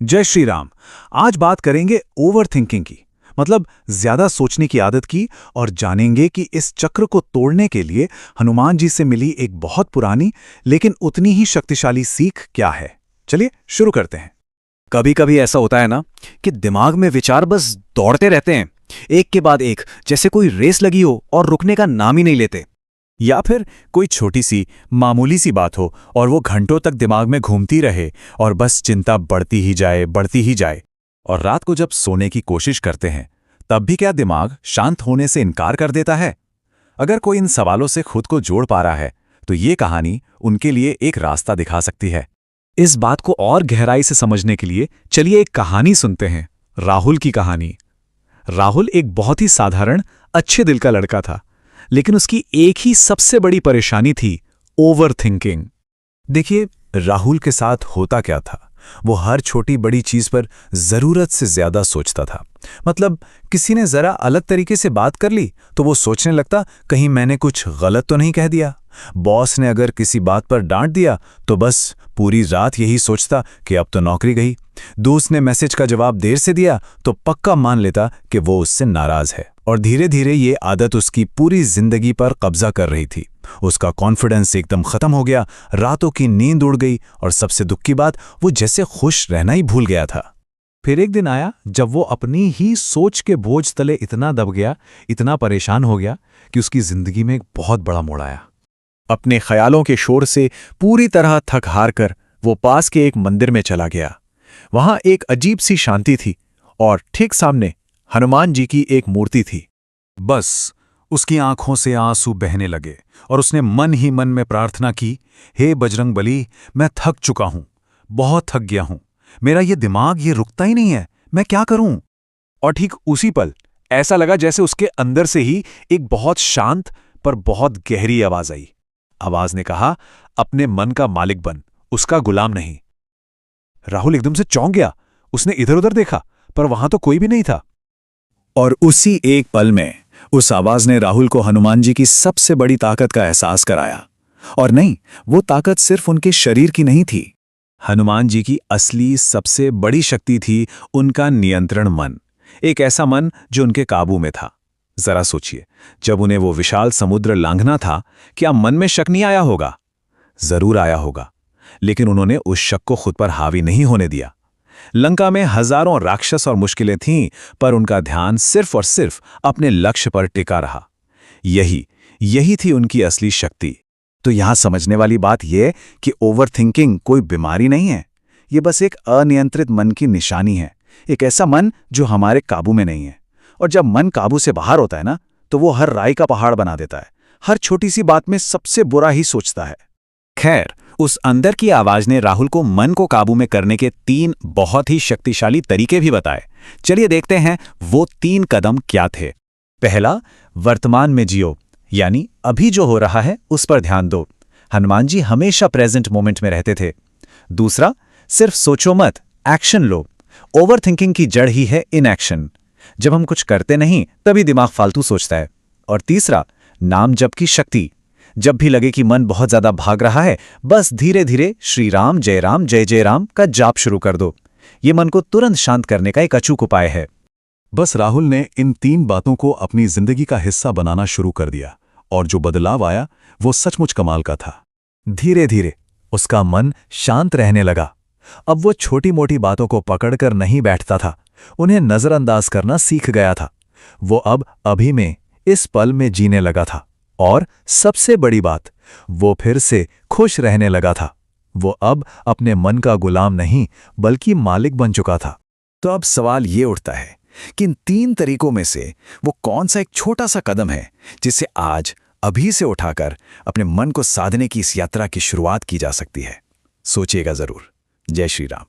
जय श्री राम। आज बात करेंगे ओवर थिंकिंग की, मतलब ज्यादा सोचने की आदत की, और जानेंगे कि इस चक्र को तोड़ने के लिए हनुमान जी से मिली एक बहुत पुरानी लेकिन उतनी ही शक्तिशाली सीख क्या है। चलिए शुरू करते हैं। कभी कभी ऐसा होता है ना कि दिमाग में विचार बस दौड़ते रहते हैं, एक के बाद एक, जैसे कोई रेस लगी हो और रुकने का नाम ही नहीं लेते। या फिर कोई छोटी सी मामूली सी बात हो और वो घंटों तक दिमाग में घूमती रहे और बस चिंता बढ़ती ही जाए। और रात को जब सोने की कोशिश करते हैं तब भी क्या दिमाग शांत होने से इनकार कर देता है? अगर कोई इन सवालों से खुद को जोड़ पा रहा है तो ये कहानी उनके लिए एक रास्ता दिखा सकती है। इस बात को और गहराई से समझने के लिए चलिए एक कहानी सुनते हैं, राहुल की कहानी। राहुल एक बहुत ही साधारण, अच्छे दिल का लड़का था, लेकिन उसकी एक ही सबसे बड़ी परेशानी थी, ओवर थिंकिंग। देखिए, राहुल के साथ होता क्या था, वो हर छोटी बड़ी चीज पर जरूरत से ज्यादा सोचता था। मतलब किसी ने जरा अलग तरीके से बात कर ली तो वो सोचने लगता, कहीं मैंने कुछ गलत तो नहीं कह दिया। बॉस ने अगर किसी बात पर डांट दिया तो बस पूरी रात यही सोचता कि अब तो नौकरी गई। दोस्त ने मैसेज का जवाब देर से दिया तो पक्का मान लेता कि वो उससे नाराज है। और धीरे धीरे ये आदत उसकी पूरी जिंदगी पर कब्जा कर रही थी। उसका कॉन्फिडेंस एकदम खत्म हो गया, रातों की नींद उड़ गई, और सबसे दुख की बात, वो जैसे खुश रहना ही भूल गया था। फिर एक दिन आया जब वो अपनी ही सोच के बोझ तले इतना दब गया, इतना परेशान हो गया कि उसकी जिंदगी में एक बहुत बड़ा मोड़ आया। अपने ख्यालों के शोर से पूरी तरह थक हार कर वो पास के एक मंदिर में चला गया। वहां एक अजीब सी शांति थी और ठीक सामने हनुमान जी की एक मूर्ति थी। बस उसकी आंखों से आंसू बहने लगे और उसने मन ही मन में प्रार्थना की, हे बजरंगबली, मैं थक चुका हूं, बहुत थक गया हूं, मेरा ये दिमाग ये रुकता ही नहीं है, मैं क्या करूं? और ठीक उसी पल ऐसा लगा जैसे उसके अंदर से ही एक बहुत शांत पर बहुत गहरी आवाज आई। आवाज ने कहा, अपने मन का मालिक बन, उसका गुलाम नहीं। राहुल एकदम से चौंक गया। उसने इधर उधर देखा पर वहां तो कोई भी नहीं था। और उसी एक पल में उस आवाज ने राहुल को हनुमान जी की सबसे बड़ी ताकत का एहसास कराया। और नहीं, वो ताकत सिर्फ उनके शरीर की नहीं थी। हनुमान जी की असली सबसे बड़ी शक्ति थी उनका नियंत्रण मन। एक ऐसा मन जो उनके काबू में था। जरा सोचिए, जब उन्हें वो विशाल समुद्र लांघना था, क्या मन में शक नहीं आया होगा? जरूर आया होगा, लेकिन उन्होंने उस शक को खुद पर हावी नहीं होने दिया। लंका में हजारों राक्षस और मुश्किलें थीं, पर उनका ध्यान सिर्फ और सिर्फ अपने लक्ष्य पर टिका रहा। यही थी उनकी असली शक्ति। तो यहां समझने वाली बात यह कि ओवर थिंकिंग कोई बीमारी नहीं है, ये बस एक अनियंत्रित मन की निशानी है। एक ऐसा मन जो हमारे काबू में नहीं है। और जब मन काबू से बाहर होता है ना, तो वो हर राय का पहाड़ बना देता है, हर छोटी सी बात में सबसे बुरा ही सोचता है। खैर, उस अंदर की आवाज ने राहुल को मन को काबू में करने के 3 बहुत ही शक्तिशाली तरीके भी बताए। चलिए देखते हैं वो 3 कदम क्या थे। पहला, वर्तमान में जियो, यानी अभी जो हो रहा है उस पर ध्यान दो। हनुमान जी हमेशा प्रेजेंट मोमेंट में रहते थे। दूसरा, सिर्फ सोचो मत, एक्शन लो। ओवर थिंकिंग की जड़ ही है इनएक्शन। जब हम कुछ करते नहीं तभी दिमाग फालतू सोचता है। और तीसरा, नाम जप की शक्ति। जब भी लगे कि मन बहुत ज्यादा भाग रहा है, बस धीरे धीरे श्री राम जय जय राम का जाप शुरू कर दो। ये मन को तुरंत शांत करने का एक अचूक उपाय है। बस राहुल ने इन 3 बातों को अपनी जिंदगी का हिस्सा बनाना शुरू कर दिया, और जो बदलाव आया वो सचमुच कमाल का था। धीरे धीरे उसका मन शांत रहने लगा। अब वो छोटी मोटी बातों को पकड़कर नहीं बैठता था, उन्हें नजरअंदाज करना सीख गया था। वो अब अभी में, इस पल में जीने लगा था। और सबसे बड़ी बात, वो फिर से खुश रहने लगा था। वो अब अपने मन का गुलाम नहीं बल्कि मालिक बन चुका था। तो अब सवाल ये उठता है कि इन 3 तरीकों में से वो कौन सा एक छोटा सा कदम है जिसे आज अभी से उठाकर अपने मन को साधने की इस यात्रा की शुरुआत की जा सकती है? सोचिएगा जरूर। जय श्री राम।